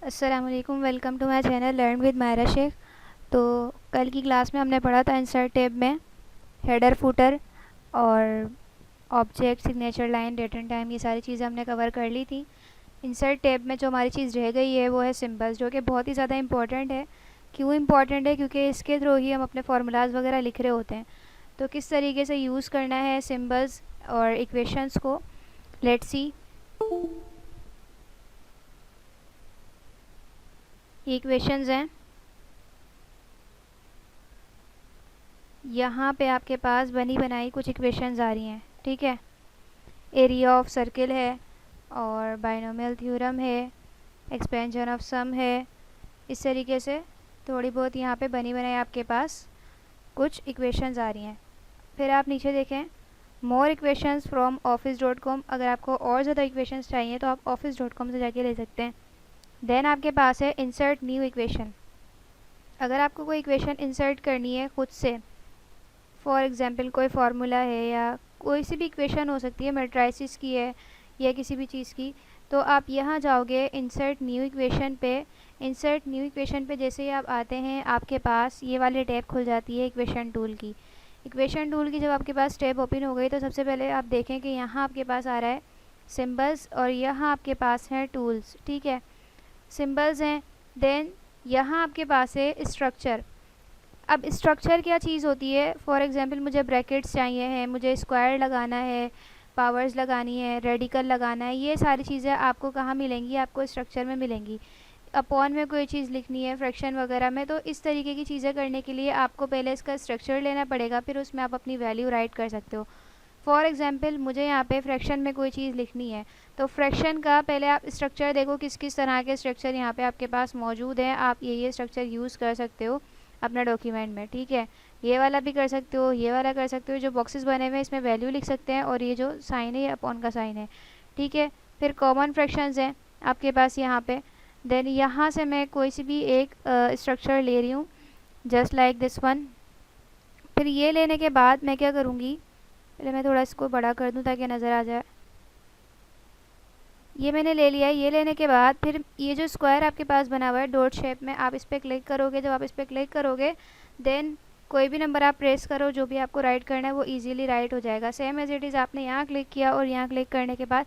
अस्सलाम वालेकुम, welcome to my channel learn with Myra Shaikh. तो कल की क्लास में हमने पढ़ा था इंसर्ट टैब में हेडर फुटर और object, signature line, date and time, ये सारी चीज़ें हमने कवर कर ली थी। इंसर्ट टैब में जो हमारी चीज़ रह गई है वो है सिंबल्स, जो कि बहुत ही ज़्यादा इंपॉर्टेंट है। क्यों इंपॉर्टेंट है? क्योंकि इसके थ्रू ही हम अपने फार्मूलाज वगैरह लिख रहे होते हैं। तो किस तरीके से यूज़ करना है सिंबल्स और इक्वेशंस को, लेट्स सी। ये इक्वेशंस हैं, यहाँ पे आपके पास बनी बनाई कुछ इक्वेशंस आ रही हैं, ठीक है। एरिया ऑफ सर्किल है और बाइनोमियल थ्योरम है, एक्सपेंशन ऑफ सम है। इस तरीके से थोड़ी बहुत यहाँ पे बनी बनाई आपके पास कुछ इक्वेशंस आ रही हैं। फिर आप नीचे देखें मोर इक्वेशंस फ्रॉम office.com। अगर आपको और ज़्यादा इक्वेशंस चाहिए तो आप office.com से जाके ले सकते हैं। देन आपके पास है इंसर्ट न्यू इक्वेशन। अगर आपको कोई इक्वेशन इंसर्ट करनी है खुद से, फॉर एग्ज़ाम्पल कोई फार्मूला है या कोई सी भी इक्वेशन हो सकती है, मैट्रिसेस की है या किसी भी चीज़ की, तो आप यहाँ जाओगे इंसर्ट न्यू इक्वेशन पे। इंसर्ट न्यू इक्वेशन पे जैसे ही आप आते हैं आपके पास ये वाली टैब खुल जाती है इक्वेशन टूल की। इक्वेशन टूल की जब आपके पास टैब ओपन हो गई तो सबसे पहले आप देखें कि यहाँ आपके पास आ रहा है सिंबल्स और यहाँ आपके पास हैं टूल्स, ठीक है। सिंबल्स हैं, देन यहाँ आपके पास है स्ट्रक्चर। अब स्ट्रक्चर क्या चीज़ होती है? फॉर एग्जांपल मुझे ब्रैकेट्स चाहिए हैं, मुझे स्क्वायर लगाना है, पावर्स लगानी है, रेडिकल लगाना है, ये सारी चीज़ें आपको कहाँ मिलेंगी? आपको स्ट्रक्चर में मिलेंगी। अपॉन में कोई चीज़ लिखनी है, फ्रैक्शन वगैरह में, तो इस तरीके की चीज़ें करने के लिए आपको पहले इसका स्ट्रक्चर लेना पड़ेगा, फिर उसमें आप अपनी वैल्यू राइट कर सकते हो। फॉर एग्जांपल मुझे यहाँ पे फ्रैक्शन में कोई चीज़ लिखनी है, तो फ्रैक्शन का पहले आप स्ट्रक्चर देखो किस किस तरह के स्ट्रक्चर यहाँ पे आपके पास मौजूद हैं। आप ये स्ट्रक्चर यूज़ कर सकते हो अपना डॉक्यूमेंट में, ठीक है। ये वाला भी कर सकते हो, ये वाला कर सकते हो। जो बॉक्सेस बने हुए हैं इसमें वैल्यू लिख सकते हैं और ये जो साइन है ये अपॉन का साइन है, ठीक है। फिर कॉमन फ्रैक्शंस हैं आपके पास यहाँ पे। देन यहाँ से मैं कोई सी भी एक स्ट्रक्चर ले रही हूँ, जस्ट लाइक दिस वन। फिर ये लेने के बाद मैं क्या करूँगी, पहले मैं थोड़ा इसको बड़ा कर दूँ ताकि नज़र आ जाए। ये मैंने ले लिया है। ये लेने के बाद फिर ये जो स्क्वायर आपके पास बना हुआ है डॉट शेप में, आप इस पर क्लिक करोगे। जब आप इस पर क्लिक करोगे देन कोई भी नंबर आप प्रेस करो, जो भी आपको राइट करना है वो इजीली राइट हो जाएगा। सेम एज इट इज़ आपने यहाँ क्लिक किया और यहाँ क्लिक करने के बाद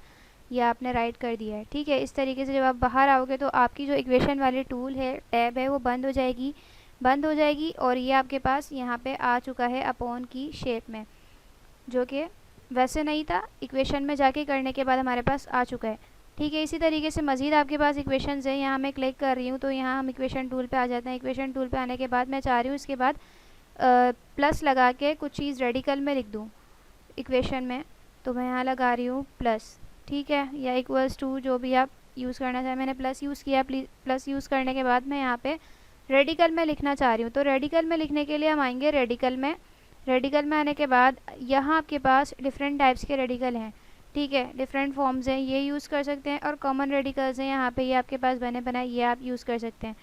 ये आपने राइट कर दिया है, ठीक है। इस तरीके से जब आप बाहर आओगे तो आपकी जो इक्वेशन वाली टूल है, टैब है, वो बंद हो जाएगी और ये आपके पास यहाँ पे आ चुका है अपॉन की शेप में, जो कि वैसे नहीं था, इक्वेशन में जाके करने के बाद हमारे पास आ चुका है, ठीक है। इसी तरीके से मज़ीद आपके पास इक्वेशंस हैं। यहाँ मैं क्लिक कर रही हूँ तो यहाँ हम इक्वेशन टूल पे आ जाते हैं। इक्वेशन टूल पे आने के बाद मैं चाह रही हूँ इसके बाद प्लस लगा के कुछ चीज़ रेडिकल में लिख दूँ इक्वेशन में, तो मैं यहाँ लगा रही हूँ प्लस, ठीक है, या इक्वल्स टू, जो भी आप यूज़ करना चाहें। मैंने प्लस यूज़ किया। प्लस यूज़ करने के बाद मैं यहाँ पे रेडिकल में लिखना चाह रही हूँ, तो रेडिकल में लिखने के लिए हम आएंगे रेडिकल में। रेडिकल में आने के बाद यहाँ आपके पास डिफरेंट टाइप्स के रेडिकल हैं, ठीक है, डिफरेंट फॉर्म्स हैं, ये यूज़ कर सकते हैं। और कॉमन रेडिकल्स हैं यहाँ पे, ये आपके पास बने बनाए, ये आप यूज़ कर सकते हैं।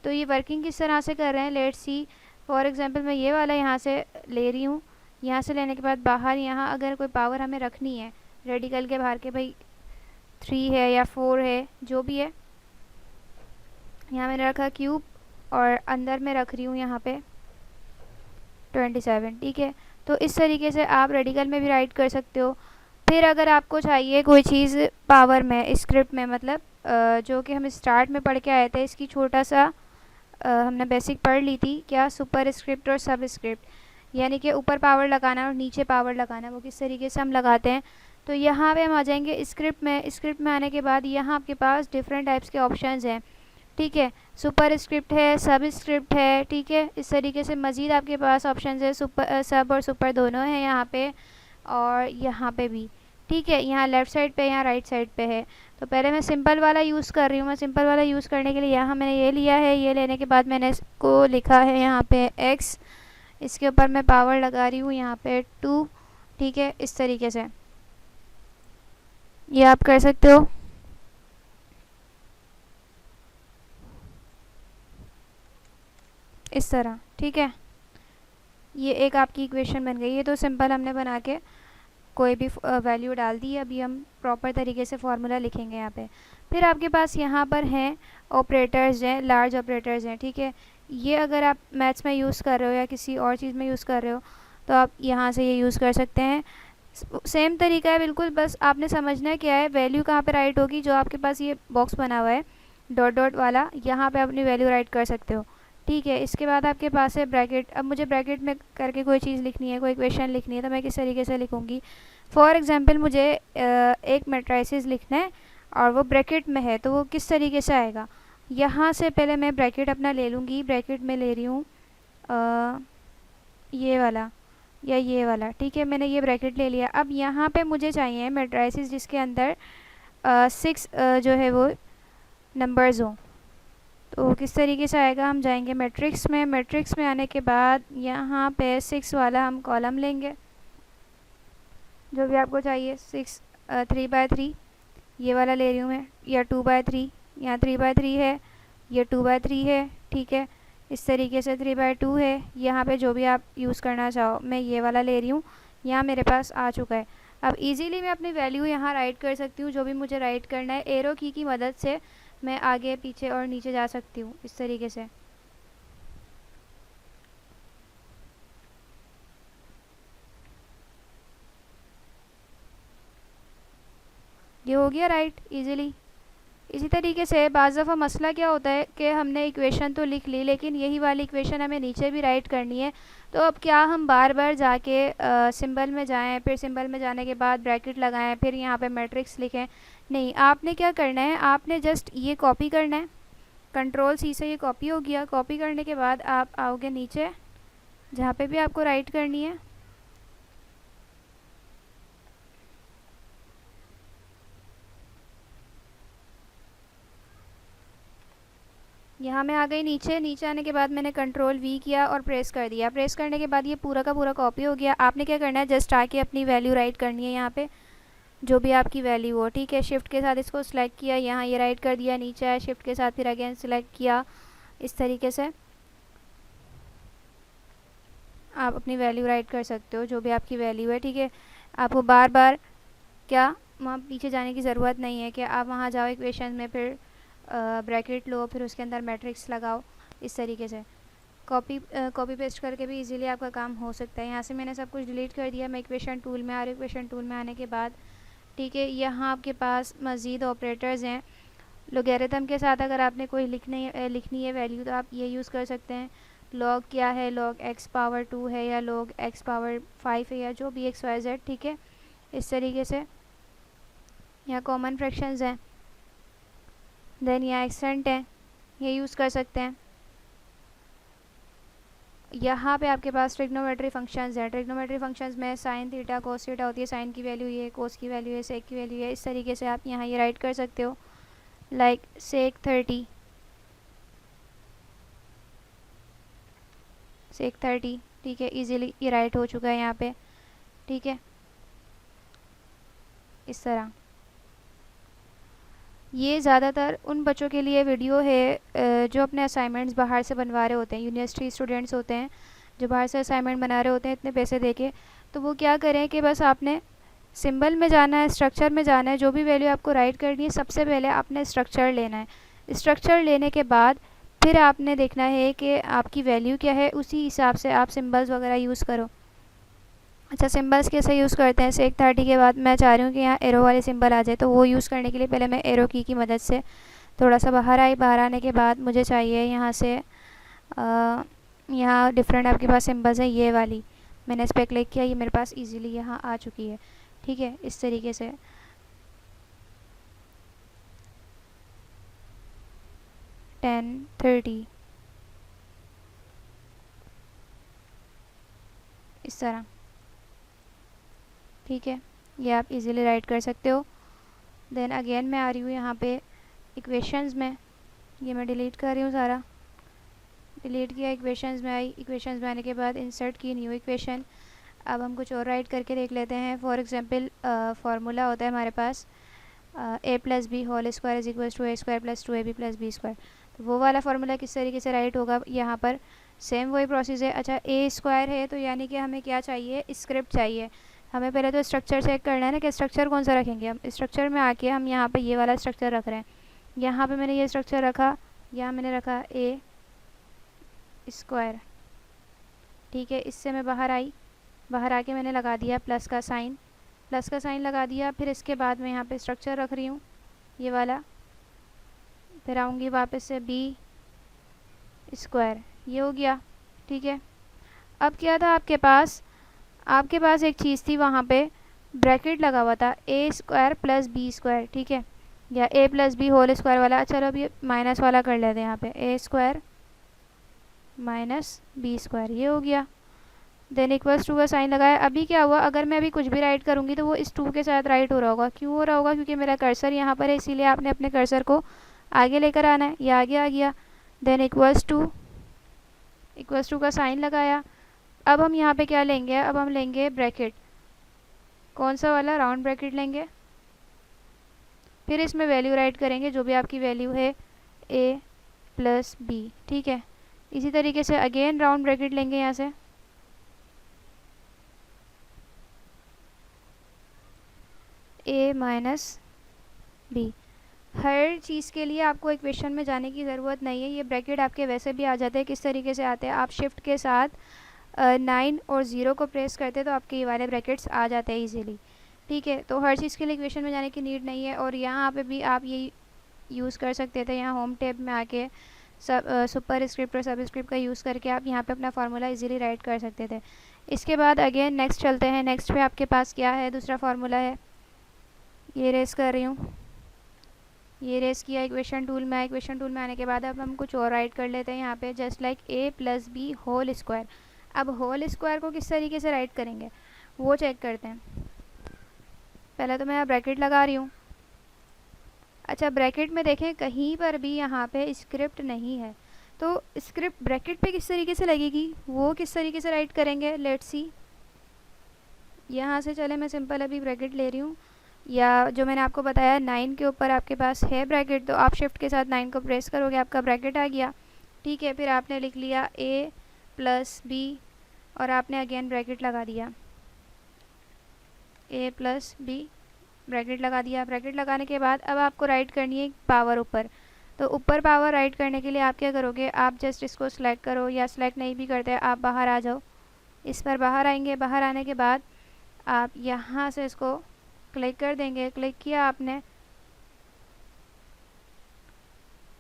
तो ये वर्किंग किस तरह से कर रहे हैं, लेट्स सी। फॉर एग्जांपल मैं ये वाला यहाँ से ले रही हूँ। यहाँ से लेने के बाद बाहर यहाँ अगर कोई पावर हमें रखनी है रेडिकल के बाहर के, भाई 3 है या 4 है, जो भी है, यहाँ मैंने रखा क्यूब और अंदर में रख रही हूँ यहाँ पे 27, ठीक है। तो इस तरीके से आप रेडिकल में भी राइट कर सकते हो। फिर अगर आपको चाहिए कोई चीज़ पावर में, स्क्रिप्ट में, मतलब जो कि हम स्टार्ट में पढ़ के आए थे, इसकी छोटा सा हमने बेसिक पढ़ ली थी क्या, सुपर स्क्रिप्ट और सब स्क्रिप्ट, यानी कि ऊपर पावर लगाना और नीचे पावर लगाना, वो किस तरीके से हम लगाते हैं। तो यहाँ पे हम आ जाएंगे स्क्रिप्ट में। स्क्रिप्ट में आने के बाद यहाँ आपके पास डिफरेंट टाइप्स के ऑप्शंस हैं, ठीक है। सुपर स्क्रिप्ट है, सब स्क्रिप्ट है, ठीक है। इस तरीके से मज़ीद आपके पास ऑप्शंस है, सब और सुपर दोनों हैं यहाँ पे और यहाँ पे भी, ठीक है। यहाँ लेफ़्ट साइड पे, यहाँ राइट साइड पे है। तो पहले मैं सिंपल वाला यूज़ कर रही हूँ। मैं सिंपल वाला यूज़ करने के लिए यहाँ मैंने ये लिया है। ये लेने के बाद मैंने इसको लिखा है यहाँ पे x, इसके ऊपर मैं पावर लगा रही हूँ यहाँ पे 2, ठीक है। इस तरीके से ये आप कर सकते हो। इस तरह, ठीक है। ये एक आपकी इक्वेशन बन गई। ये तो सिंपल हमने बना के कोई भी वैल्यू डाल दी। अभी हम प्रॉपर तरीके से फार्मूला लिखेंगे यहाँ पे। फिर आपके पास यहाँ पर हैं ऑपरेटर्स हैं, लार्ज ऑपरेटर्स हैं, ठीक है। ये अगर आप मैथ्स में यूज़ कर रहे हो या किसी और चीज़ में यूज़ कर रहे हो तो आप यहाँ से ये यूज़ कर सकते हैं। सेम तरीका है बिल्कुल, बस आपने समझना क्या है, वैल्यू कहाँ पे राइट होगी, जो आपके पास ये बॉक्स बना हुआ है डॉट डॉट वाला, यहाँ पे अपनी वैल्यू राइट कर सकते हो, ठीक है। इसके बाद आपके पास है ब्रैकेट। अब मुझे ब्रैकेट में करके कोई चीज़ लिखनी है, कोई इक्वेशन लिखनी है, तो मैं किस तरीके से लिखूँगी। फॉर एग्जांपल मुझे एक मैट्रिसेस लिखना है और वो ब्रैकेट में है, तो वो किस तरीके से आएगा। यहाँ से पहले मैं ब्रैकेट अपना ले लूँगी, ब्रैकेट में ले रही हूँ ये वाला या ये वाला, ठीक है। मैंने ये ब्रैकेट ले लिया। अब यहाँ पे मुझे चाहिए मैट्रिसेस जिसके अंदर 6 जो है वो नंबर्स हों, तो किस तरीके से आएगा। हम जाएंगे मैट्रिक्स में, मैट्रिक्स में आने के बाद यहाँ पे 6 वाला हम कॉलम लेंगे, जो भी आपको चाहिए। 6 3/3 ये वाला ले रही हूँ मैं, या 2/3, यहाँ 3/3 है, ये 2/3 है, ठीक है। इस तरीके से 3/2 है, यहाँ पे जो भी आप यूज़ करना चाहो। मैं ये वाला ले रही हूँ, यहाँ मेरे पास आ चुका है। अब इजीली मैं अपनी वैल्यू यहाँ राइट कर सकती हूँ, जो भी मुझे राइट करना है। एरो की मदद से मैं आगे पीछे और नीचे जा सकती हूँ इस तरीके से। ये हो गया राइट इजीली। इसी तरीके से बाज़ दफ़ा मसला क्या होता है कि हमने इक्वेशन तो लिख ली, लेकिन यही वाली इक्वेशन हमें नीचे भी राइट करनी है। तो अब क्या हम बार बार जाके सिंबल में जाएं, फिर सिंबल में जाने के बाद ब्रैकेट लगाएं, फिर यहाँ पे मैट्रिक्स लिखें। नहीं, आपने क्या करना है, आपने जस्ट ये कॉपी करना है। कंट्रोल-C से ये कॉपी हो गया। कॉपी करने के बाद आप आओगे नीचे जहाँ पे भी आपको राइट करनी है, यहाँ मैं आ गई नीचे। नीचे आने के बाद मैंने कंट्रोल-V किया और प्रेस कर दिया। प्रेस करने के बाद ये पूरा का पूरा कॉपी हो गया। आपने क्या करना है, जस्ट आके अपनी वैल्यू राइट करनी है यहाँ पे, जो भी आपकी वैल्यू हो, ठीक है। शिफ्ट के साथ इसको सिलेक्ट किया, यहाँ ये राइट कर दिया। नीचे आया, शिफ्ट के साथ फिर अगेन सिलेक्ट किया। इस तरीके से आप अपनी वैल्यू राइट कर सकते हो, जो भी आपकी वैल्यू है, ठीक है। आपको बार बार क्या वहाँ पीछे जाने की ज़रूरत नहीं है कि आप वहाँ जाओ इक्वेशन में, फिर ब्रैकेट लो, फिर उसके अंदर मैट्रिक्स लगाओ। इस तरीके से कॉपी पेस्ट करके भी इजीली आपका काम हो सकता है। यहाँ से मैंने सब कुछ डिलीट कर दिया। मैं इक्वेशन टूल में आ रही हूँ। इक्वेशन टूल में आने के बाद, ठीक है, यहाँ आपके पास मज़ीद ऑपरेटर्स हैं। लोगैरिथम के साथ अगर आपने कोई लिखनी है वैल्यू, तो आप ये यूज़ कर सकते हैं। लॉग क्या है, लॉग x⁻2 है या लॉग x⁻5 है, या जो भी XYZ, ठीक है। इस तरीके से यहाँ कॉमन फ्रैक्शंस हैं। देन यहाँ एक्सटेंट है, ये यूज़ कर सकते हैं। यहाँ पे आपके पास ट्रिग्नोमेट्री फंक्शंस हैं। ट्रिग्नोमेट्री फंक्शंस में साइन थीटा कोस थीटा होती है। साइन की वैल्यू ये, कोस की वैल्यू ये, सेक की वैल्यू ये। इस तरीके से आप यहाँ ये राइट कर सकते हो, लाइक सेक 30, सेक 30, ठीक है। इजीली ये राइट हो चुका है यहाँ पे, ठीक है। इस तरह ये ज़्यादातर उन बच्चों के लिए वीडियो है जो अपने असाइनमेंट्स बाहर से बनवा रहे होते हैं। यूनिवर्सिटी स्टूडेंट्स होते हैं जो बाहर से असाइनमेंट बना रहे होते हैं इतने पैसे देके। तो वो क्या करें कि बस आपने सिंबल में जाना है, स्ट्रक्चर में जाना है, जो भी वैल्यू आपको राइट करनी है, सबसे पहले आपने स्ट्रक्चर लेना है। स्ट्रक्चर लेने के बाद फिर आपने देखना है कि आपकी वैल्यू क्या है, उसी हिसाब से आप सिंबल्स वगैरह यूज़ करो। अच्छा, सिंबल्स कैसे यूज़ करते हैं। सेक 30 के बाद मैं चाह रही हूँ कि यहाँ एरो वाले सिंबल आ जाए, तो वो यूज़ करने के लिए पहले मैं एरो की मदद से थोड़ा सा बाहर आई। बाहर आने के बाद मुझे चाहिए यहाँ से यहाँ डिफरेंट आपके पास सिंबल्स हैं। ये वाली मैंने इस पर क्लिक किया, ये मेरे पास इजीली यहाँ आ चुकी है, ठीक है। इस तरीके से 10 30 इस तरह, ठीक है। ये आप इजीली राइट कर सकते हो। देन अगेन मैं आ रही हूँ यहाँ पे इक्वेशंस में। ये मैं डिलीट कर रही हूँ, सारा डिलीट किया। इक्वेशंस में आई। इक्वेशंस में आने के बाद इंसर्ट की न्यू इक्वेशन। अब हम कुछ और राइट करके देख लेते हैं। फॉर एग्जांपल फार्मूला होता है हमारे पास a+b² = a² + 2ab + b²। तो वो वाला फार्मूला किस तरीके से राइट होगा, यहाँ पर सेम वही प्रोसेस है। अच्छा, a² है तो यानी कि हमें क्या चाहिए, स्क्रिप्ट चाहिए। हमें पहले तो स्ट्रक्चर चेक करना है ना कि स्ट्रक्चर कौन सा रखेंगे। हम स्ट्रक्चर में आके हम यहाँ पे ये वाला स्ट्रक्चर रख रहे हैं, यहाँ पे मैंने ये स्ट्रक्चर रखा, यहाँ मैंने रखा ए स्क्वायर, ठीक है। इससे मैं बाहर आई, बाहर आके मैंने लगा दिया प्लस का साइन, प्लस का साइन लगा दिया। फिर इसके बाद मैं यहाँ पे स्ट्रक्चर रख रही हूँ ये वाला, फिर आऊँगी वापस से बी स्क्वायर, ये हो गया, ठीक है। अब क्या था आपके पास एक चीज़ थी वहाँ पे, ब्रैकेट लगा हुआ था ए स्क्वायर प्लस बी स्क्वायर, ठीक है, या ए प्लस बी होल स्क्वायर वाला। चलो अब ये माइनस वाला कर लेते हैं, यहाँ पे ए स्क्वायर माइनस बी स्क्वायर, ये हो गया। देन इक्वल्स टू का साइन लगाया। अभी क्या हुआ, अगर मैं अभी कुछ भी राइट करूँगी तो वो इस टू के साथ राइट हो रहा होगा। क्यों हो रहा होगा, क्योंकि मेरा कर्सर यहाँ पर है, इसीलिए आपने अपने कर्सर को आगे लेकर आना है। ये आगे आ गया। देन इक्वल्स टू का साइन लगाया। अब हम यहाँ पे क्या लेंगे, अब हम लेंगे ब्रैकेट, कौन सा वाला, राउंड ब्रैकेट लेंगे। फिर इसमें वैल्यू राइट करेंगे, जो भी आपकी वैल्यू है ए प्लस बी, ठीक है। इसी तरीके से अगेन राउंड ब्रैकेट लेंगे यहाँ से, ए माइनस बी। हर चीज़ के लिए आपको इक्वेशन में जाने की ज़रूरत नहीं है, ये ब्रैकेट आपके वैसे भी आ जाते हैं। किस तरीके से आते हैं, आप शिफ्ट के साथ 9 और 0 को प्रेस करते हैं तो आपके ये वाले ब्रैकेट्स आ जाते हैं इजीली, ठीक है। तो हर चीज़ के लिए इक्वेशन में जाने की नीड नहीं है। और यहाँ पे भी आप ये यूज़ कर सकते थे, यहाँ होम टैब में आके सुपर स्क्रिप्ट और सब स्क्रिप्ट का यूज़ करके आप यहाँ पे अपना फार्मूला इजीली राइट कर सकते थे। इसके बाद अगेन नेक्स्ट चलते हैं। नेक्स्ट पे आपके पास क्या है, दूसरा फार्मूला है, ये रेस कर रही हूँ, ये रेस किया, इक्वेशन टूल में आए। इक्वेशन टूल में आने के बाद अब हम कुछ और राइट कर लेते हैं यहाँ पे, just like A plus B whole square. अब होल स्क्वायर को किस तरीके से राइट करेंगे वो चेक करते हैं। पहले तो मैं यहाँ ब्रैकेट लगा रही हूँ। अच्छा, ब्रैकेट में देखें कहीं पर भी यहाँ पे स्क्रिप्ट नहीं है, तो स्क्रिप्ट ब्रैकेट पे किस तरीके से लगेगी, वो किस तरीके से राइट करेंगे, लेट्स सी। यहाँ से चले, मैं सिंपल अभी ब्रैकेट ले रही हूँ, या जो मैंने आपको बताया 9 के ऊपर आपके पास है ब्रैकेट, तो आप शिफ्ट के साथ 9 को प्रेस करोगे, आपका ब्रैकेट आ गया, ठीक है। फिर आपने लिख लिया ए प्लस बी और आपने अगेन ब्रैकेट लगा दिया, ए प्लस बी ब्रैकेट लगा दिया। ब्रैकेट लगाने के बाद अब आपको राइट करनी है पावर ऊपर, तो ऊपर पावर राइट करने के लिए आप क्या करोगे, आप जस्ट इसको सिलेक्ट करो, या सिलेक्ट नहीं भी करते आप बाहर आ जाओ, इस पर बाहर आएंगे। बाहर आने के बाद आप यहाँ से इसको क्लिक कर देंगे। क्लिक किया आपने,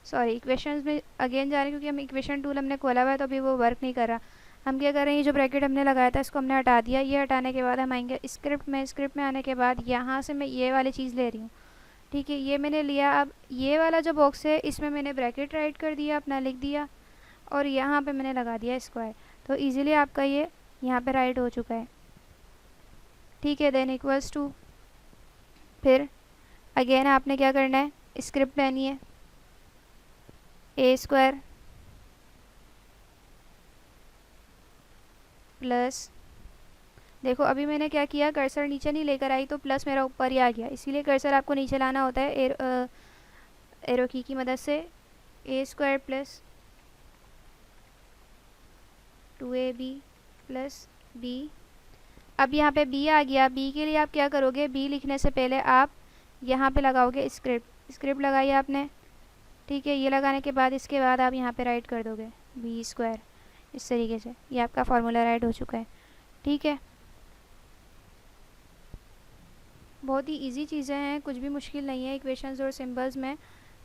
सॉरी इक्वेशंस में अगेन जा रहे हैं क्योंकि हम इक्वेशन टूल हमने खोला हुआ है तो अभी वो वर्क नहीं कर रहा। हम क्या कर रहे हैं, जो ब्रैकेट हमने लगाया था इसको हमने हटा दिया। ये हटाने के बाद हम आएंगे स्क्रिप्ट में। स्क्रिप्ट में आने के बाद यहाँ से मैं ये वाली चीज़ ले रही हूँ, ठीक है, ये मैंने लिया। अब ये वाला जो बॉक्स है इसमें मैंने ब्रैकेट राइट कर दिया, अपना लिख दिया, और यहाँ पे मैंने लगा दिया स्क्वायर, तो इजीली आपका ये यहाँ पे राइट हो चुका है, ठीक है। देन इक्वल्स टू, फिर अगेन आपने क्या करना है, स्क्रिप्ट लेनी है, ए स्क्वायर प्लस, देखो अभी मैंने क्या किया, कर्सर नीचे नहीं लेकर आई तो प्लस मेरा ऊपर ही आ गया, इसीलिए कर्सर आपको नीचे लाना होता है एरो की मदद से। A square plus 2ab plus B. अब यहाँ पे बी आ गया। बी के लिए आप क्या करोगे, बी लिखने से पहले आप यहाँ पे लगाओगे स्क्रिप्ट। स्क्रिप्ट लगाई आपने, ठीक है। ये लगाने के बाद इसके बाद आप यहाँ पे राइट कर दोगे बी स्क्वायर, इस तरीके से ये आपका फार्मूला राइट हो चुका है, ठीक है। बहुत ही इजी चीज़ें हैं, कुछ भी मुश्किल नहीं है। इक्वेशंस और सिंबल्स में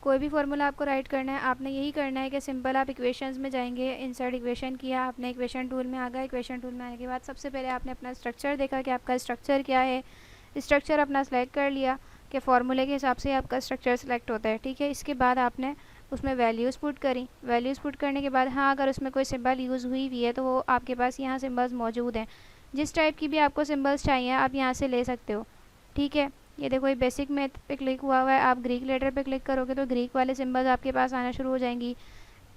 कोई भी फार्मूला आपको राइट करना है, आपने यही करना है कि सिंपल आप इक्वेशंस में जाएंगे, इंसर्ट इक्वेशन किया आपने, इक्वेशन टूल में आ गया। इक्वेशन टूल में आने के बाद सबसे पहले आपने अपना स्ट्रक्चर देखा कि आपका स्ट्रक्चर क्या है, स्ट्रक्चर अपना सेलेक्ट कर लिया कि फार्मूले के हिसाब से आपका स्ट्रक्चर सेलेक्ट होता है, ठीक है। इसके बाद आपने उसमें वैल्यूज़ पुट करी। वैल्यूज़ पुट करने के बाद हाँ, अगर उसमें कोई सिंबल यूज़ हुई हुई है तो वो आपके पास यहाँ सिंबल्स मौजूद हैं। जिस टाइप की भी आपको सिंबल्स चाहिए आप यहाँ से ले सकते हो, ठीक है। ये देखो ये बेसिक मैथ पे क्लिक हुआ है, आप ग्रीक लेटर पे क्लिक करोगे तो ग्रीक वाले सिंबल्स आपके पास आना शुरू हो जाएंगी।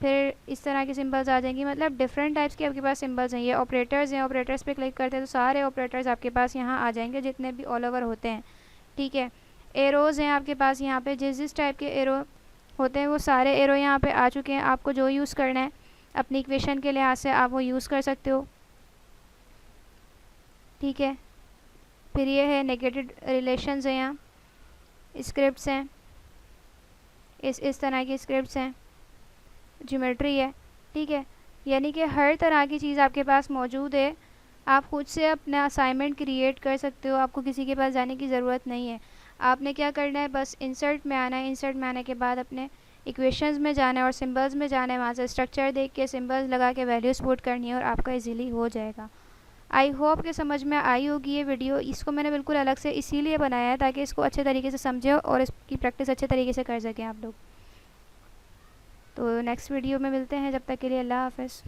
फिर इस तरह की सिंबल्स आ जाएंगी, मतलब डिफरेंट टाइप्स के आपके पास सिंबल्स हैं। ये ऑपरेटर्स हैं, ऑपरेटर्स पे क्लिक करते हैं तो सारे ऑपरेटर्स आपके पास यहाँ आ जाएंगे, जितने भी ऑल ओवर होते हैं, ठीक है। एरोज़ हैं आपके पास यहाँ पे, जिस जिस टाइप के एरो होते हैं वो सारे एरो यहाँ पे आ चुके हैं। आपको जो यूज़ करना है अपनी इक्वेशन के लिहाज से आप वो यूज़ कर सकते हो, ठीक है। फिर ये है नेगेटिव रिलेशंस है, यहाँ स्क्रिप्ट्स हैं, इस तरह की स्क्रिप्ट्स हैं, ज्योमेट्री है, ठीक है। यानी कि हर तरह की चीज़ आपके पास मौजूद है। आप खुद से अपना असाइनमेंट क्रिएट कर सकते हो, आपको किसी के पास जाने की ज़रूरत नहीं है। आपने क्या करना है, बस इंसर्ट में आना है, इंसर्ट में आने के बाद अपने इक्वेशंस में जाना है और सिंबल्स में जाना है, वहाँ से स्ट्रक्चर देख के सिंबल्स लगा के वैल्यूज़ पुट करनी है और आपका इजीली हो जाएगा। आई होप कि समझ में आई होगी ये वीडियो। इसको मैंने बिल्कुल अलग से इसीलिए बनाया है ताकि इसको अच्छे तरीके से समझें और इसकी प्रैक्टिस अच्छे तरीके से कर सकें आप लोग। तो नेक्स्ट वीडियो में मिलते हैं, जब तक के लिए अल्लाह हाफ़िज़।